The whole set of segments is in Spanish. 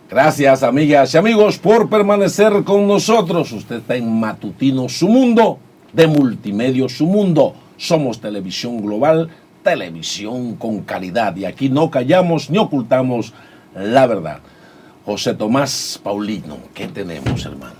Gracias, amigas y amigos, por permanecer con nosotros. Usted está en Matutino Su Mundo, de Multimedios Su Mundo. Somos televisión global, televisión con calidad. Y aquí no callamos ni ocultamos la verdad. José Tomás Paulino, ¿qué tenemos, hermano?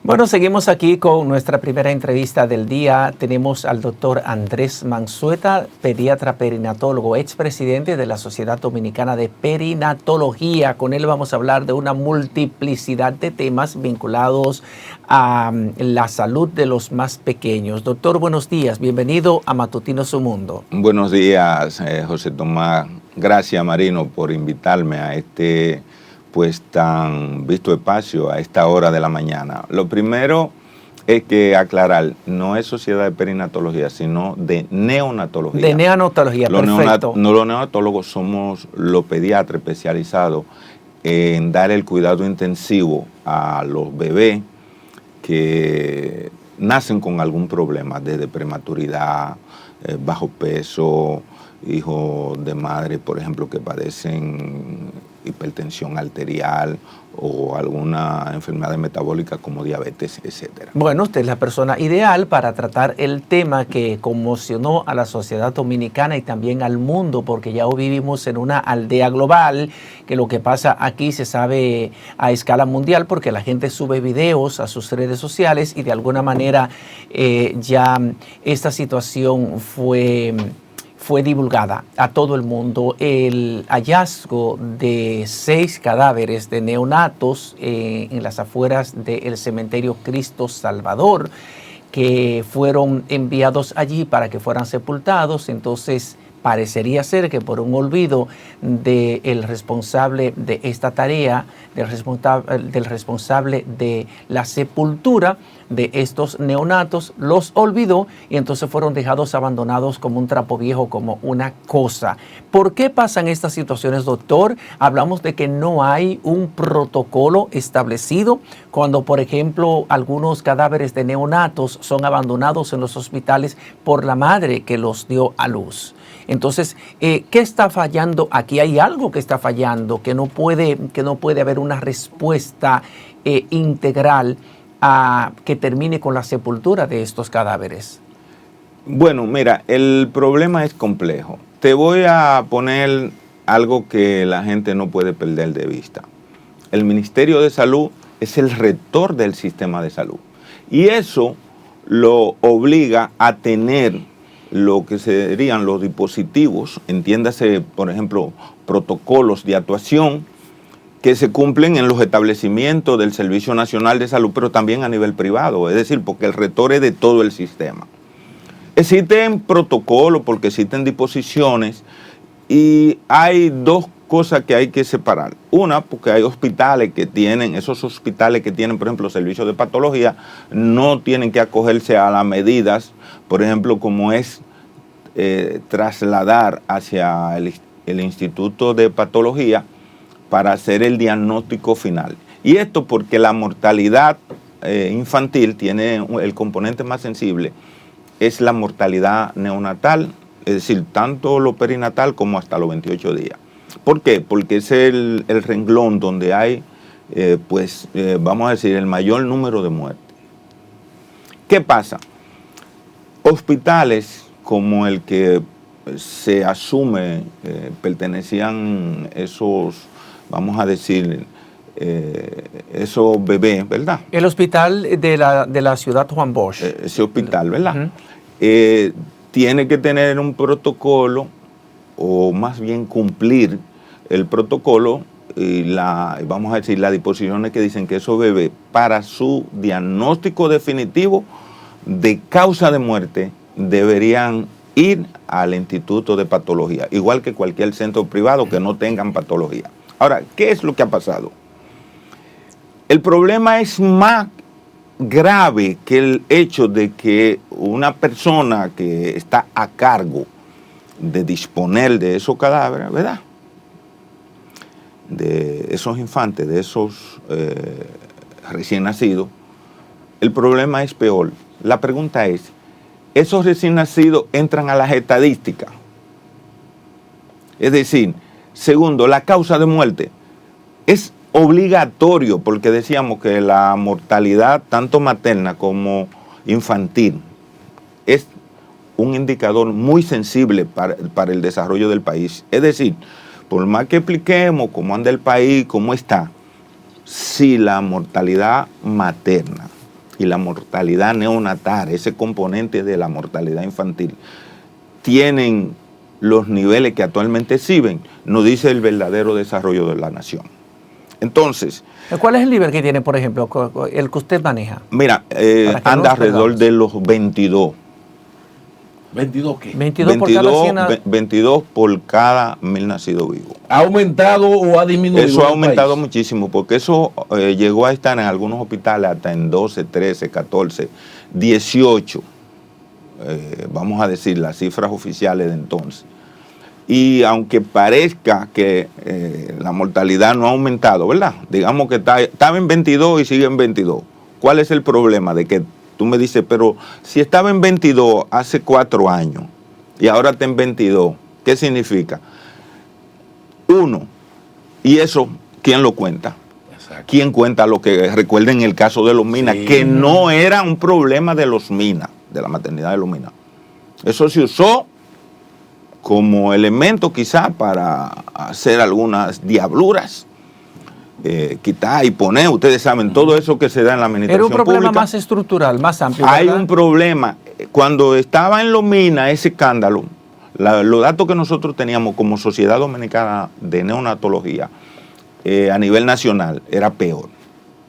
Bueno, seguimos aquí con nuestra primera entrevista del día. Tenemos al doctor Andrés Mansueta, pediatra perinatólogo, expresidente de la Sociedad Dominicana de Perinatología. Con él vamos a hablar de una multiplicidad de temas vinculados a la salud de los más pequeños. Doctor, buenos días. Bienvenido a Matutino Su Mundo. Buenos días, José Tomás. Gracias, Marino, por invitarme a este tan visto espacio a esta hora de la mañana. Lo primero es que aclarar, no es Sociedad de Perinatología, sino de neonatología. De neonatología, perfecto. Los neonatólogos somos los pediatras especializados en dar el cuidado intensivo a los bebés que nacen con algún problema, desde prematuridad, bajo peso, hijos de madre, por ejemplo, que padecen hipertensión arterial o alguna enfermedad metabólica como diabetes, etcétera. Bueno, usted es la persona ideal para tratar el tema que conmocionó a la sociedad dominicana y también al mundo, porque ya hoy vivimos en una aldea global, que lo que pasa aquí se sabe a escala mundial porque la gente sube videos a sus redes sociales y de alguna manera ya esta situación fue divulgada a todo el mundo. El hallazgo de 6 cadáveres de neonatos en las afueras del cementerio Cristo Salvador, que fueron enviados allí para que fueran sepultados. Entonces parecería ser que por un olvido del responsable de esta tarea, del responsable de la sepultura de estos neonatos, los olvidó y entonces fueron dejados abandonados como un trapo viejo, como una cosa. ¿Por qué pasan estas situaciones, doctor? Hablamos de que no hay un protocolo establecido cuando, por ejemplo, algunos cadáveres de neonatos son abandonados en los hospitales por la madre que los dio a luz. Entonces, ¿qué está fallando aquí? Hay algo que está fallando, que no puede haber una respuesta integral que termine con la sepultura de estos cadáveres. Bueno, mira, el problema es complejo. Te voy a poner algo que la gente no puede perder de vista. El Ministerio de Salud es el rector del sistema de salud y eso lo obliga a tener lo que serían los dispositivos, entiéndase, por ejemplo, protocolos de actuación que se cumplen en los establecimientos del Servicio Nacional de Salud, pero también a nivel privado, es decir, porque el rector es de todo el sistema. Existen protocolos porque existen disposiciones y hay dos cosas que hay que separar. Una, porque hay hospitales que tienen, por ejemplo, servicios de patología, no tienen que acogerse a las medidas, por ejemplo, como es trasladar hacia el Instituto de Patología para hacer el diagnóstico final. Y esto porque la mortalidad infantil tiene el componente más sensible, es la mortalidad neonatal, es decir, tanto lo perinatal como hasta los 28 días. ¿Por qué? Porque es el renglón donde hay, vamos a decir, el mayor número de muertes. ¿Qué pasa? Hospitales como el que se asume pertenecían esos, vamos a decir, esos bebés, ¿verdad? El hospital de la ciudad Juan Bosch. Ese hospital, ¿verdad? Uh-huh. Tiene que tener un protocolo, o más bien cumplir el protocolo y vamos a decir, las disposiciones que dicen que esos bebés, para su diagnóstico definitivo de causa de muerte, deberían ir al Instituto de Patología, igual que cualquier centro privado que no tengan patología. Ahora, ¿qué es lo que ha pasado? El problema es más grave que el hecho de que una persona que está a cargo de disponer de esos cadáveres, ¿verdad?, de esos infantes, de esos recién nacidos, el problema es peor. La pregunta es, ¿esos recién nacidos entran a las estadísticas? Es decir, segundo, la causa de muerte es obligatorio, porque decíamos que la mortalidad tanto materna como infantil es un indicador muy sensible para el desarrollo del país. Es decir, por más que expliquemos cómo anda el país, cómo está, si la mortalidad materna y la mortalidad neonatal, ese componente de la mortalidad infantil, tienen los niveles que actualmente exhiben, nos dice el verdadero desarrollo de la nación. Entonces, ¿cuál es el nivel que tiene, por ejemplo, el que usted maneja? Mira, anda alrededor de los 22. ¿22 qué? 22 por cada 100 22 por cada 1000 nacidos vivos. ¿Ha aumentado o ha disminuido? Eso ha aumentado muchísimo, porque eso llegó a estar en algunos hospitales hasta en 12, 13, 14, 18, vamos a decir las cifras oficiales de entonces. Y aunque parezca que la mortalidad no ha aumentado, ¿verdad? Digamos que estaba en 22 y sigue en 22. ¿Cuál es el problema? De que tú me dices, pero si estaba en 22 hace 4 años y ahora está en 22, ¿qué significa? Uno, y eso, ¿quién lo cuenta? Exacto. ¿Quién cuenta lo que recuerden el caso de los Minas? Sí. Que no era un problema de los Minas, de la maternidad de los Minas. Eso se usó como elemento quizá para hacer algunas diabluras, quitar y poner, ustedes saben, todo eso que se da en la administración pública. Era un problema pública más estructural, más amplio, ¿verdad? Hay un problema. Cuando estaba en los Minas ese escándalo, los datos que nosotros teníamos como Sociedad Dominicana de Neonatología a nivel nacional era peor.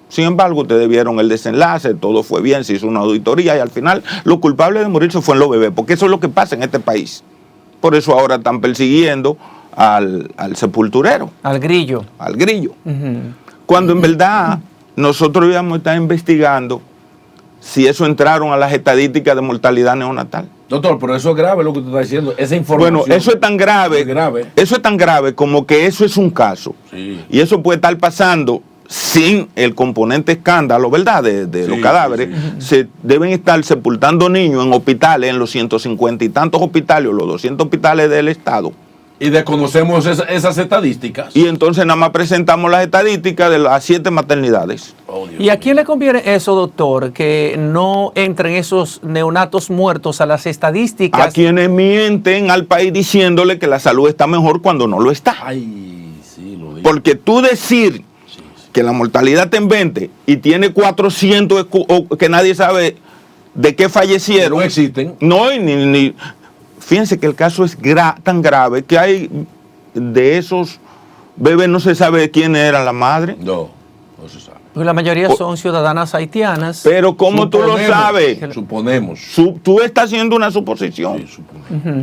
Sin embargo, ustedes vieron el desenlace, todo fue bien, se hizo una auditoría y al final los culpables de morirse fueron los bebés, porque eso es lo que pasa en este país. Por eso ahora están persiguiendo al sepulturero. Al grillo. Al grillo. Cuando en verdad nosotros íbamos a estar investigando si eso entraron a las estadísticas de mortalidad neonatal. Doctor, pero eso es grave lo que usted está diciendo. Esa información. Bueno, eso es tan grave. Eso es tan grave como que eso es un caso. Sí. Y eso puede estar pasando sin el componente escándalo, ¿verdad? De los cadáveres. Se deben estar sepultando niños en hospitales, en los 150 y tantos hospitales, los 200 hospitales del Estado. Y desconocemos esas estadísticas. Y entonces nada más presentamos las estadísticas de las 7 maternidades. Oh, ¿y a quién le conviene eso, doctor? Que no entren esos neonatos muertos a las estadísticas. A quienes mienten al país diciéndole que la salud está mejor cuando no lo está. Ay, sí, lo digo. Porque tú decir que la mortalidad está en 20 y tiene 400 que nadie sabe de qué fallecieron. No existen. No, ni fíjense que el caso es tan grave que hay de esos bebés, no se sabe quién era la madre. No se sabe. Pues la mayoría son ciudadanas haitianas. Pero ¿cómo tú lo sabes? Suponemos. Tú estás haciendo una suposición. Sí,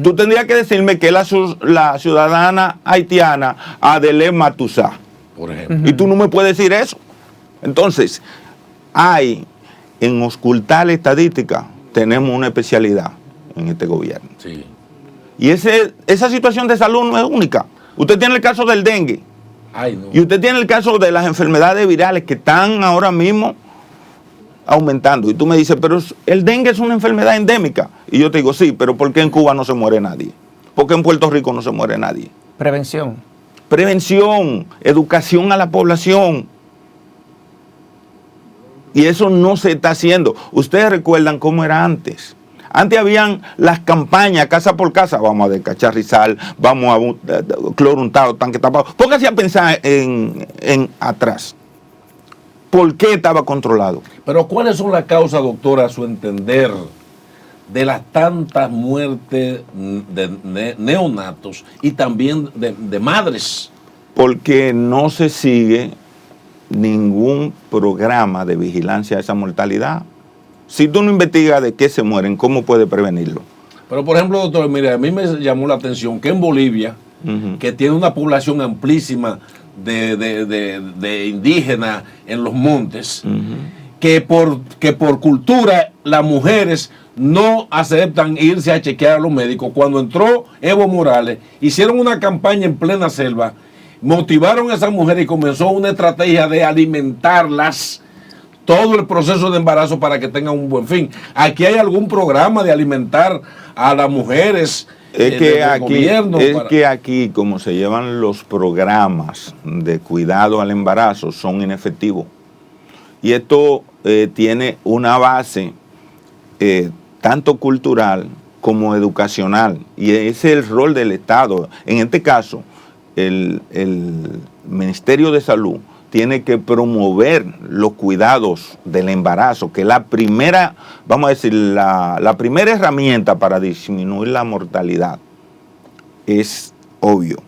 tú tendrías que decirme que la ciudadana haitiana Adele Matusá, por ejemplo. Y tú no me puedes decir eso. Entonces, en ocultar la estadística, tenemos una especialidad en este gobierno. Sí. Y esa situación de salud no es única. Usted tiene el caso del dengue. Ay, no. Y usted tiene el caso de las enfermedades virales que están ahora mismo aumentando. Y tú me dices, pero el dengue es una enfermedad endémica. Y yo te digo, sí, pero ¿por qué en Cuba no se muere nadie? ¿Por qué en Puerto Rico no se muere nadie? Prevención, educación a la población. Y eso no se está haciendo. Ustedes recuerdan cómo era antes. Antes habían las campañas casa por casa, vamos a descacharrizar, vamos a cloro untado, tanque tapado. Póngase a pensar en atrás. ¿Por qué estaba controlado? Pero ¿cuáles son las causas, doctora, a su entender, de las tantas muertes de neonatos y también de madres? Porque no se sigue ningún programa de vigilancia de esa mortalidad. Si tú no investigas de qué se mueren, ¿cómo puedes prevenirlo? Pero, por ejemplo, doctor, mire, a mí me llamó la atención que en Bolivia, que tiene una población amplísima de indígenas en los montes, que por cultura las mujeres no aceptan irse a chequear a los médicos. Cuando entró Evo Morales, hicieron una campaña en plena selva, motivaron a esas mujeres y comenzó una estrategia de alimentarlas todo el proceso de embarazo para que tengan un buen fin. ¿Aquí hay algún programa de alimentar a las mujeres que aquí, como se llevan los programas de cuidado al embarazo, son inefectivos. Y esto tiene una base tanto cultural como educacional. Y ese es el rol del Estado. En este caso, el Ministerio de Salud tiene que promover los cuidados del embarazo, que es la primera, vamos a decir, la primera herramienta para disminuir la mortalidad. Es obvio,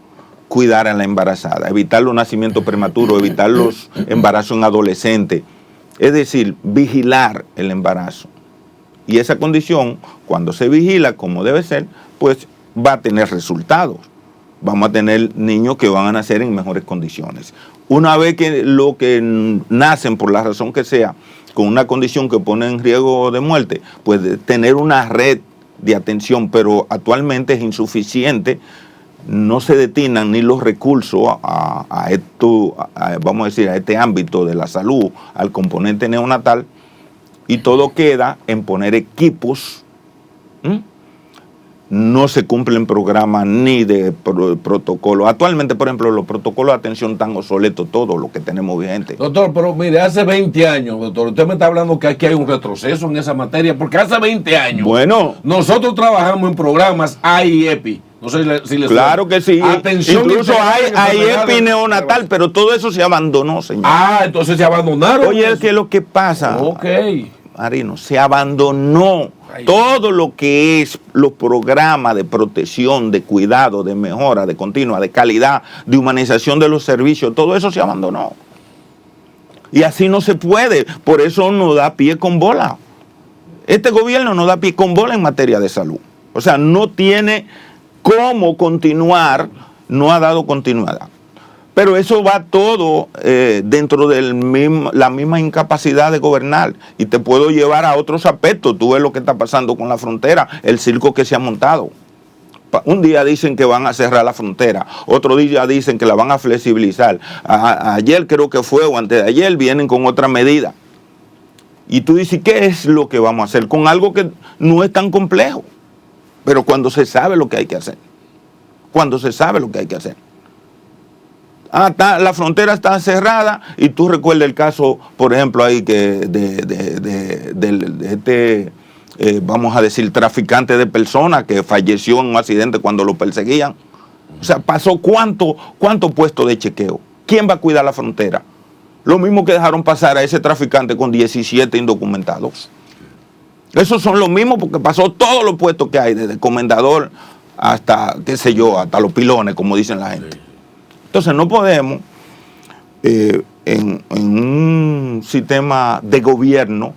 cuidar a la embarazada, evitar los nacimientos prematuros, evitar los embarazos en adolescentes, es decir, vigilar el embarazo. Y esa condición, cuando se vigila como debe ser, pues va a tener resultados. Vamos a tener niños que van a nacer en mejores condiciones. Una vez que lo que nacen, por la razón que sea, con una condición que pone en riesgo de muerte, pues tener una red de atención, pero actualmente es insuficiente. No se destinan ni los recursos a esto, vamos a decir, a este ámbito de la salud, al componente neonatal, y todo queda en poner equipos. No se cumplen programas ni de protocolo. Actualmente, por ejemplo, los protocolos de atención están obsoletos, todo lo que tenemos vigente. Doctor, pero mire, hace 20 años, doctor, usted me está hablando que aquí hay un retroceso en esa materia, porque hace 20 años nosotros trabajamos en programas AIEPI. No sé si les claro que sí. Atención, incluso hay EPI neonatal, pero todo eso se abandonó, señor. Entonces se abandonaron. Oye, ¿qué es lo que pasa? Marino, se abandonó todo lo que es los programas de protección, de cuidado, de mejora, de continua, de calidad, de humanización de los servicios. Todo eso se abandonó. Y así no se puede. Por eso no da pie con bola. Este gobierno no da pie con bola en materia de salud. O sea, no tiene cómo continuar, no ha dado continuidad. Pero eso va todo dentro de la misma incapacidad de gobernar. Y te puedo llevar a otros aspectos. Tú ves lo que está pasando con la frontera, el circo que se ha montado. Un día dicen que van a cerrar la frontera, otro día dicen que la van a flexibilizar. Ayer creo que fue, o antes de ayer, vienen con otra medida. Y tú dices, ¿qué es lo que vamos a hacer? Con algo que no es tan complejo. Pero cuando se sabe lo que hay que hacer. Cuando se sabe lo que hay que hacer. La frontera está cerrada y tú recuerdas el caso, por ejemplo, ahí que de vamos a decir, traficante de personas que falleció en un accidente cuando lo perseguían. O sea, pasó cuánto puesto de chequeo. ¿Quién va a cuidar la frontera? Lo mismo que dejaron pasar a ese traficante con 17 indocumentados. Esos son los mismos porque pasó todos los puestos que hay, desde comendador hasta, qué sé yo, hasta los pilones, como dicen la gente. Entonces no podemos, en un sistema de gobierno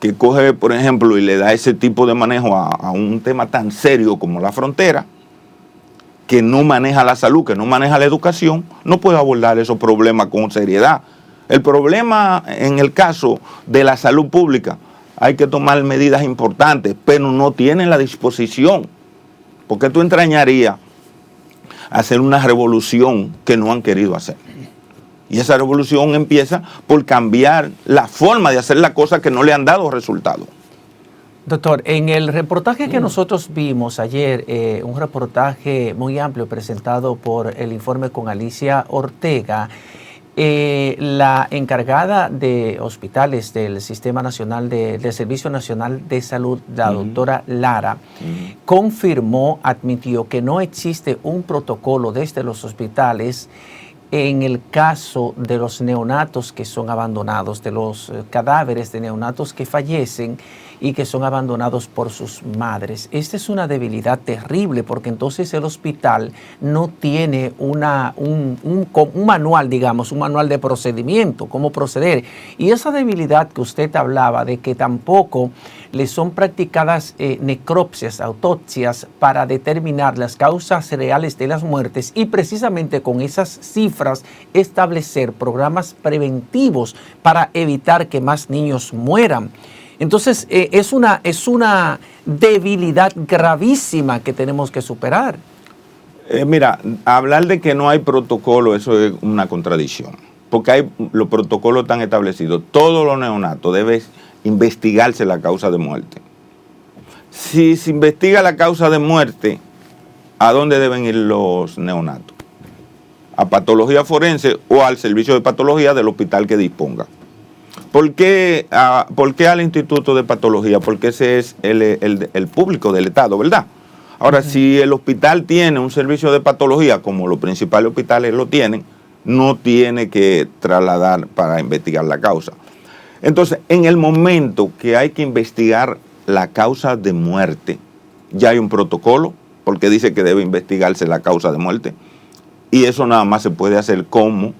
que coge, por ejemplo, y le da ese tipo de manejo a un tema tan serio como la frontera, que no maneja la salud, que no maneja la educación, no puede abordar esos problemas con seriedad. El problema en el caso de la salud pública, hay que tomar medidas importantes, pero no tienen la disposición. ¿Por qué tú entrañarías hacer una revolución que no han querido hacer? Y esa revolución empieza por cambiar la forma de hacer las cosas que no le han dado resultados. Doctor, en el reportaje que nosotros vimos ayer, un reportaje muy amplio presentado por el Informe con Alicia Ortega, la encargada de hospitales del Sistema Nacional del Servicio Nacional de Salud, la doctora Lara, confirmó, admitió que no existe un protocolo desde los hospitales en el caso de los neonatos que son abandonados, de los cadáveres de neonatos que fallecen y que son abandonados por sus madres. Esta es una debilidad terrible porque entonces el hospital no tiene un manual, digamos, un manual de procedimiento, cómo proceder. Y esa debilidad que usted hablaba de que tampoco le son practicadas necropsias, autopsias para determinar las causas reales de las muertes y precisamente con esas cifras establecer programas preventivos para evitar que más niños mueran. Entonces, es una debilidad gravísima que tenemos que superar. Mira, hablar de que no hay protocolo, eso es una contradicción. Porque los protocolos están establecidos. Todos los neonatos debe investigarse la causa de muerte. Si se investiga la causa de muerte, ¿a dónde deben ir los neonatos? A patología forense o al servicio de patología del hospital que disponga. ¿Por qué al Instituto de Patología? Porque ese es el público del Estado, ¿verdad? Ahora, si el hospital tiene un servicio de patología, como los principales hospitales lo tienen, no tiene que trasladar para investigar la causa. Entonces, en el momento que hay que investigar la causa de muerte, ya hay un protocolo, porque dice que debe investigarse la causa de muerte. Y eso nada más se puede hacer con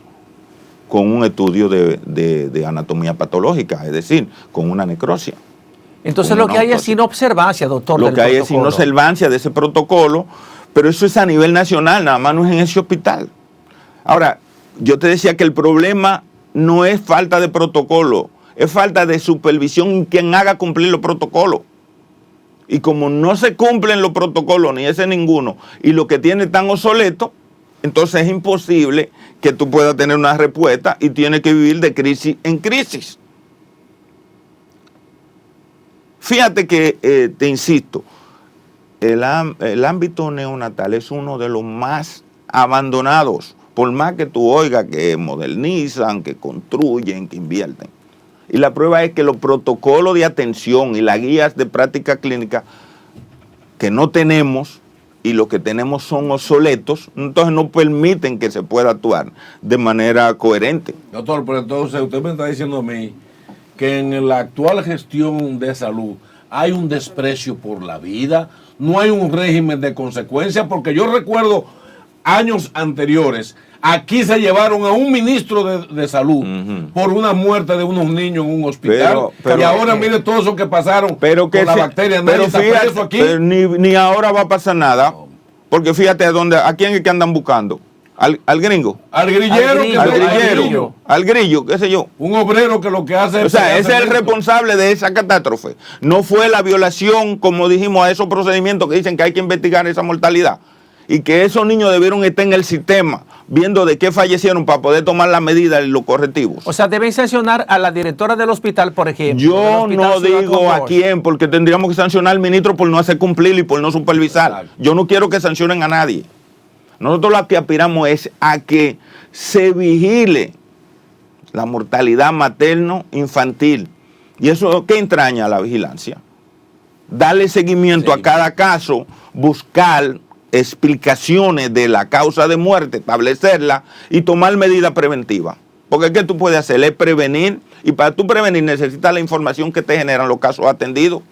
un estudio de anatomía patológica, es decir, con una necropsia. Entonces lo que hay es inobservancia, doctor. Lo que hay es inobservancia de ese protocolo, pero eso es a nivel nacional, nada más no es en ese hospital. Ahora, yo te decía que el problema no es falta de protocolo, es falta de supervisión en quien haga cumplir los protocolos. Y como no se cumplen los protocolos, ni ese ninguno, y lo que tiene tan obsoleto, entonces es imposible que tú puedas tener una respuesta y tienes que vivir de crisis en crisis. Fíjate que, te insisto, el ámbito neonatal es uno de los más abandonados, por más que tú oigas que modernizan, que construyen, que invierten. Y la prueba es que los protocolos de atención y las guías de práctica clínica que no tenemos y los que tenemos son obsoletos, entonces no permiten que se pueda actuar de manera coherente. Doctor, pero entonces usted me está diciendo a mí que en la actual gestión de salud hay un desprecio por la vida, no hay un régimen de consecuencias, porque yo recuerdo años anteriores, aquí se llevaron a un ministro de salud por una muerte de unos niños en un hospital, y ahora mire todo eso que pasaron con la bacteria. Pero fíjate, aquí. Pero ni ahora va a pasar nada, porque fíjate a quién es que andan buscando. Al gringo. Al grillero. Al grillo, qué sé yo. Un obrero que lo que hace... O sea, ese es el responsable de esa catástrofe. No fue la violación, como dijimos, a esos procedimientos que dicen que hay que investigar esa mortalidad. Y que esos niños debieron estar en el sistema, viendo de qué fallecieron para poder tomar las medidas y los correctivos. O sea, deben sancionar a la directora del hospital, por ejemplo. Yo no digo a quién, porque tendríamos que sancionar al ministro por no hacer cumplir y por no supervisar. Exacto. Yo no quiero que sancionen a nadie. Nosotros lo que aspiramos es a que se vigile la mortalidad materno-infantil. ¿Y eso qué entraña la vigilancia? Darle seguimiento a cada caso, buscar explicaciones de la causa de muerte, establecerla y tomar medidas preventivas. Porque ¿qué tú puedes hacer? Es prevenir, y para tú prevenir necesitas la información que te generan los casos atendidos.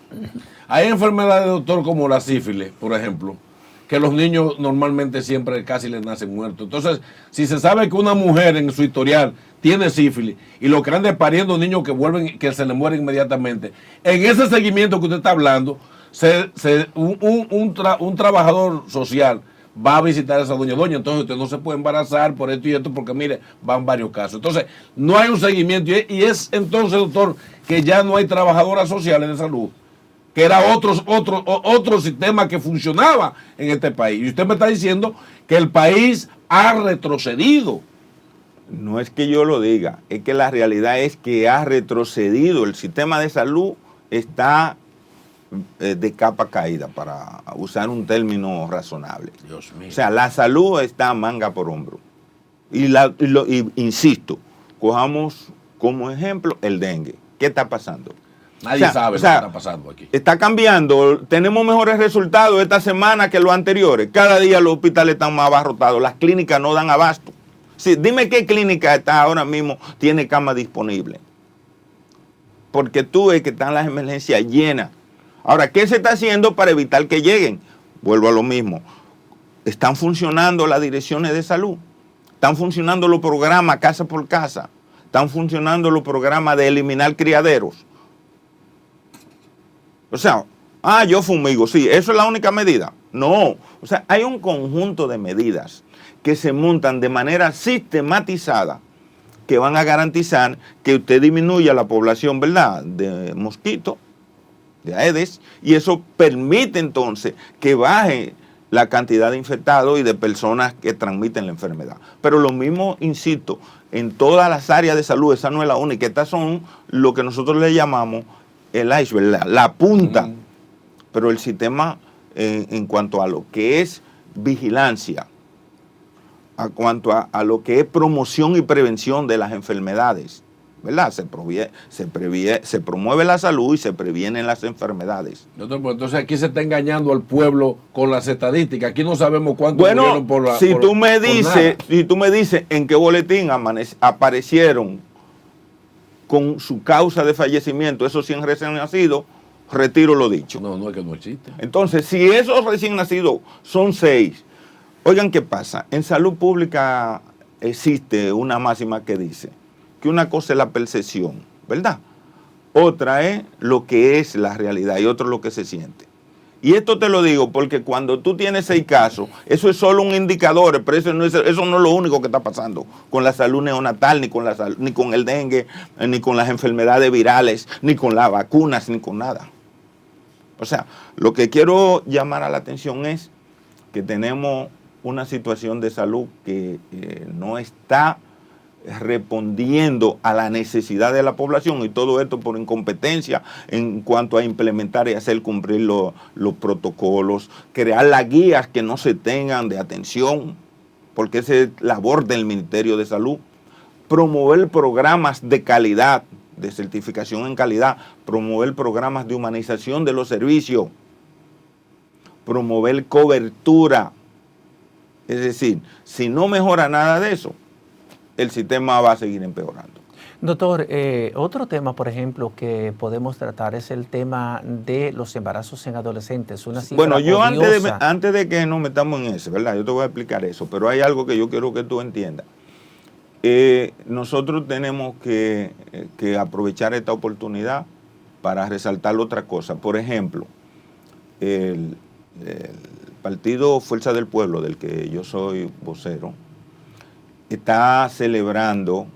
Hay enfermedades, doctor, como la sífilis, por ejemplo, que los niños normalmente siempre casi les nacen muertos. Entonces, si se sabe que una mujer en su historial tiene sífilis y lo que anda pariendo niños que se le mueren inmediatamente, en ese seguimiento que usted está hablando, un trabajador social va a visitar a esa doña, entonces usted no se puede embarazar por esto y esto, porque mire, van varios casos. Entonces, no hay un seguimiento, y es entonces, doctor, que ya no hay trabajadoras sociales de salud, que era otro sistema que funcionaba en este país. Y usted me está diciendo que el país ha retrocedido. No es que yo lo diga, es que la realidad es que ha retrocedido. El sistema de salud está de capa caída, para usar un término razonable. Dios mío. O sea, la salud está manga por hombro. Y insisto, cojamos como ejemplo el dengue. ¿Qué está pasando? Nadie sabe lo que está pasando aquí. Está cambiando. Tenemos mejores resultados esta semana que los anteriores. Cada día los hospitales están más abarrotados. Las clínicas no dan abasto. Sí, dime qué clínica está ahora mismo, tiene cama disponible. Porque tú ves que están las emergencias llenas. Ahora, ¿qué se está haciendo para evitar que lleguen? Vuelvo a lo mismo. Están funcionando las direcciones de salud. Están funcionando los programas casa por casa. Están funcionando los programas de eliminar criaderos. O sea, yo fumigo, sí, ¿eso es la única medida? No, o sea, hay un conjunto de medidas que se montan de manera sistematizada que van a garantizar que usted disminuya la población, ¿verdad?, de mosquitos, de Aedes, y eso permite entonces que baje la cantidad de infectados y de personas que transmiten la enfermedad. Pero lo mismo, insisto, en todas las áreas de salud, esa no es la única, estas son lo que nosotros le llamamos el iceberg, la punta, pero el sistema en cuanto a lo que es vigilancia a cuanto a lo que es promoción y prevención de las enfermedades, ¿verdad? Se promueve la salud y se previenen las enfermedades. Doctor, pues entonces aquí se está engañando al pueblo con las estadísticas. Aquí no sabemos cuántos Bueno, murieron por la si por- tú me por dices, nada. si tú me dices en qué boletín aparecieron con su causa de fallecimiento esos 100 recién nacidos, retiro lo dicho. No, no es que no existe. Entonces, si esos recién nacidos son 6, oigan qué pasa. En salud pública existe una máxima que dice que una cosa es la percepción, ¿verdad? Otra es lo que es la realidad y otro lo que se siente. Y esto te lo digo porque cuando tú tienes 6 casos, eso es solo un indicador, pero eso no es lo único que está pasando con la salud neonatal, ni con el dengue, ni con las enfermedades virales, ni con las vacunas, ni con nada. O sea, lo que quiero llamar a la atención es que tenemos una situación de salud que no está respondiendo a la necesidad de la población, y todo esto por incompetencia en cuanto a implementar y hacer cumplir los protocolos, crear las guías que no se tengan de atención, porque esa es labor del Ministerio de Salud, promover programas de calidad, de certificación en calidad, promover programas de humanización de los servicios, promover cobertura. Es decir, si no mejora nada de eso, el sistema va a seguir empeorando. Doctor, otro tema, por ejemplo, que podemos tratar es el tema de los embarazos en adolescentes. Una cifra Bueno, yo odiosa. antes de que nos metamos en eso, ¿verdad? Yo te voy a explicar eso, pero hay algo que yo quiero que tú entiendas. Nosotros tenemos que aprovechar esta oportunidad para resaltar otra cosa. Por ejemplo, el Partido Fuerza del Pueblo, del que yo soy vocero, está celebrando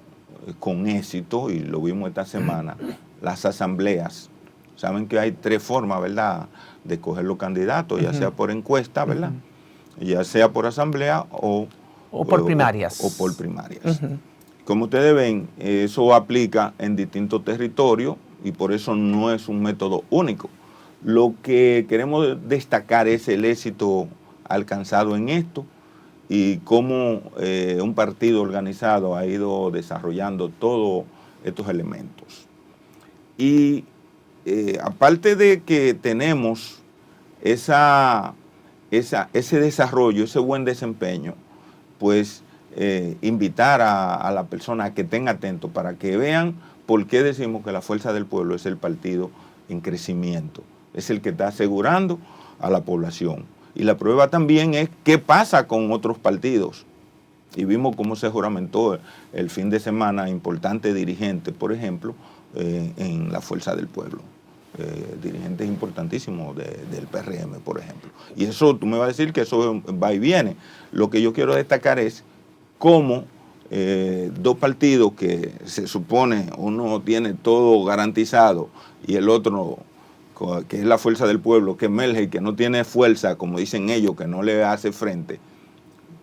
con éxito, y lo vimos esta semana, las asambleas. Saben que hay 3 formas, ¿verdad?, de escoger los candidatos, ya sea por encuesta, ¿verdad?, ya sea por asamblea o por primarias. O por primarias. Como ustedes ven, eso aplica en distintos territorios y por eso no es un método único. Lo que queremos destacar es el éxito alcanzado en esto y cómo un partido organizado ha ido desarrollando todos estos elementos. Y aparte de que tenemos ese desarrollo, ese buen desempeño, pues invitar a la persona a que estén atentos para que vean por qué decimos que la Fuerza del Pueblo es el partido en crecimiento, es el que está asegurando a la población. Y la prueba también es qué pasa con otros partidos. Y vimos cómo se juramentó el fin de semana importantes dirigentes, por ejemplo, en la Fuerza del Pueblo. Dirigentes importantísimos del PRM, por ejemplo. Y eso, tú me vas a decir que eso va y viene. Lo que yo quiero destacar es cómo 2 partidos que se supone uno tiene todo garantizado y el otro, que es la Fuerza del Pueblo, que emerge y que no tiene fuerza, como dicen ellos, que no le hace frente,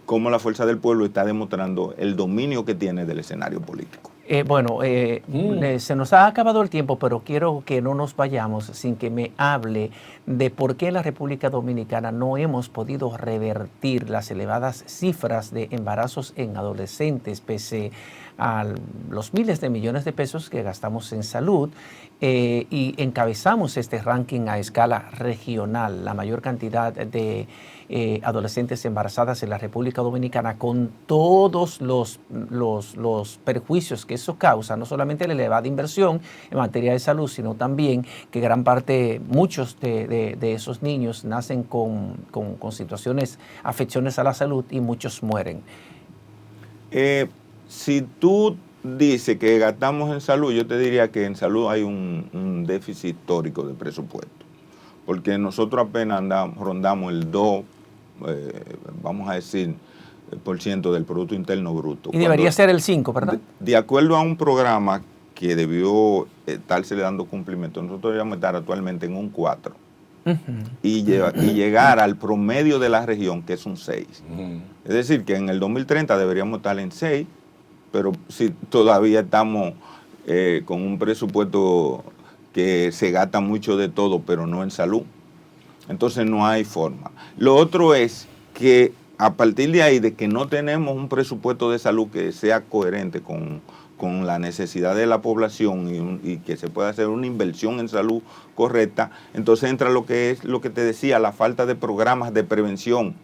cómo la Fuerza del Pueblo está demostrando el dominio que tiene del escenario político. Se nos ha acabado el tiempo, pero quiero que no nos vayamos sin que me hable de por qué en la República Dominicana no hemos podido revertir las elevadas cifras de embarazos en adolescentes, pese a los miles de millones de pesos que gastamos en salud, y encabezamos este ranking a escala regional, la mayor cantidad de adolescentes embarazadas en la República Dominicana, con todos los perjuicios que eso causa, no solamente la elevada inversión en materia de salud, sino también que gran parte, muchos de esos niños nacen con situaciones, afecciones a la salud, y muchos mueren. Si tú dices que gastamos en salud, yo te diría que en salud hay un déficit histórico de presupuesto, porque nosotros apenas rondamos el 2, vamos a decir, por ciento del Producto Interno Bruto. Y debería ser el 5, ¿verdad? De acuerdo a un programa que debió estarse dando cumplimiento, nosotros deberíamos estar actualmente en un 4. Y llegar al promedio de la región, que es un 6. Es decir, que en el 2030 deberíamos estar en 6, pero si todavía estamos con un presupuesto que se gasta mucho de todo, pero no en salud. Entonces no hay forma. Lo otro es que a partir de ahí, de que no tenemos un presupuesto de salud que sea coherente con la necesidad de la población y que se pueda hacer una inversión en salud correcta, entonces entra lo que es lo que te decía, la falta de programas de prevención.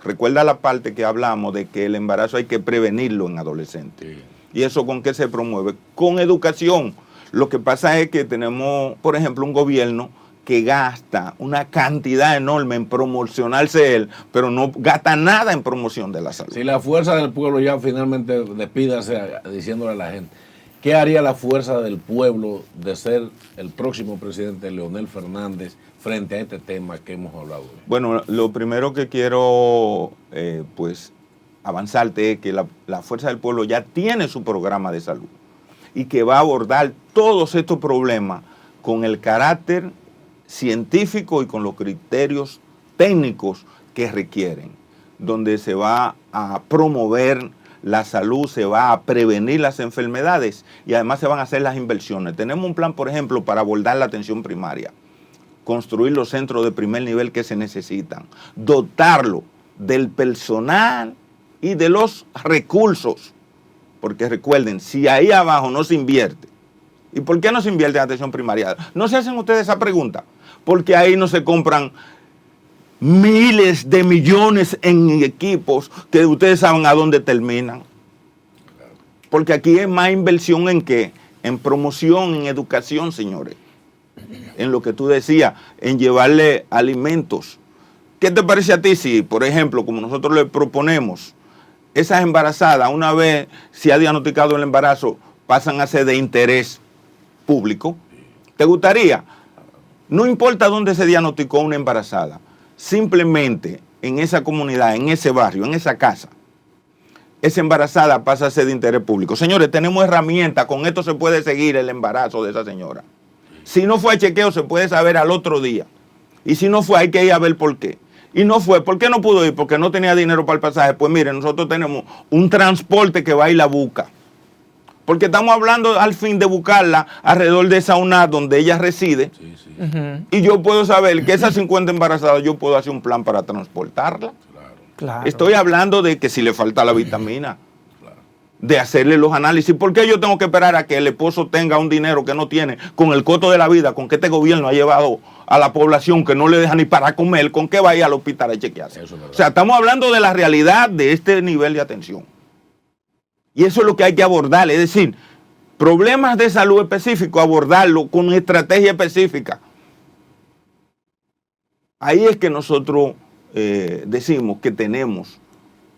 Recuerda la parte que hablamos de que el embarazo hay que prevenirlo en adolescentes. Sí. ¿Y eso con qué se promueve? Con educación. Lo que pasa es que tenemos, por ejemplo, un gobierno que gasta una cantidad enorme en promocionarse él, pero no gasta nada en promoción de la salud. Si la fuerza del pueblo ya finalmente despídase diciéndole a la gente, ¿qué haría la fuerza del pueblo de ser el próximo presidente Leonel Fernández frente a este tema que hemos hablado hoy? Bueno, lo primero que quiero avanzarte es que la fuerza del pueblo ya tiene su programa de salud y que va a abordar todos estos problemas con el carácter científico y con los criterios técnicos que requieren, donde se va a promover la salud, se va a prevenir las enfermedades y además se van a hacer las inversiones. Tenemos un plan, por ejemplo, para abordar la atención primaria, construir los centros de primer nivel que se necesitan, dotarlo del personal y de los recursos, porque recuerden, si ahí abajo no se invierte, ¿y por qué no se invierte en atención primaria? ¿No se hacen ustedes esa pregunta? Porque ahí no se compran miles de millones en equipos que ustedes saben a dónde terminan. Porque aquí es más inversión en qué, en promoción, en educación, señores. En lo que tú decías, en llevarle alimentos. ¿Qué te parece a ti si, por ejemplo, como nosotros le proponemos, esas embarazadas, una vez se ha diagnosticado el embarazo, pasan a ser de interés público? ¿Te gustaría? No importa dónde se diagnosticó una embarazada, simplemente en esa comunidad, en ese barrio, en esa casa, esa embarazada pasa a ser de interés público. Señores, tenemos herramientas, con esto se puede seguir el embarazo de esa señora. Si no fue a chequeo, se puede saber al otro día. Y si no fue, hay que ir a ver por qué. Y no fue, ¿por qué no pudo ir? Porque no tenía dinero para el pasaje. Pues miren, nosotros tenemos un transporte que va y la busca. Porque estamos hablando al fin de buscarla alrededor de esa UNAD donde ella reside. Sí, sí. Y yo puedo saber que esas 50 embarazadas, yo puedo hacer un plan para transportarla. Claro. Estoy hablando de que si le falta la vitamina, de hacerle los análisis. ¿Por qué yo tengo que esperar a que el esposo tenga un dinero que no tiene, con el costo de la vida, con que este gobierno ha llevado a la población que no le deja ni para comer, con qué va a ir al hospital a chequearse? O sea, estamos hablando de la realidad de este nivel de atención. Y eso es lo que hay que abordar, es decir, problemas de salud específicos, abordarlo con una estrategia específica. Ahí es que nosotros decimos que tenemos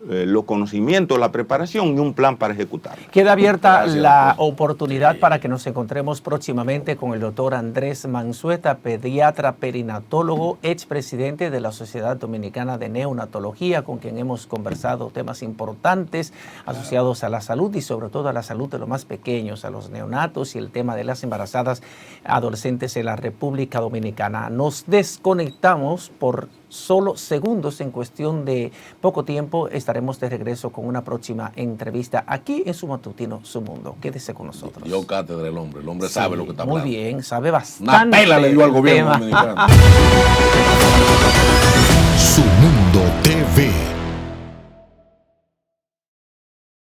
los conocimientos, la preparación y un plan para ejecutarlo. Queda abierta la oportunidad para que nos encontremos próximamente con el doctor Andrés Manzueta, pediatra perinatólogo, expresidente de la Sociedad Dominicana de Neonatología, con quien hemos conversado temas importantes asociados a la salud y sobre todo a la salud de los más pequeños, a los neonatos y el tema de las embarazadas adolescentes en la República Dominicana. Nos desconectamos por solo segundos, en cuestión de poco tiempo estaremos de regreso con una próxima entrevista aquí en su matutino Su Mundo. Quédese con nosotros. Yo cátedra el hombre sí, sabe lo que está hablando. Muy bien, sabe bastante. Una pela le dio al gobierno dominicano. Su Mundo TV.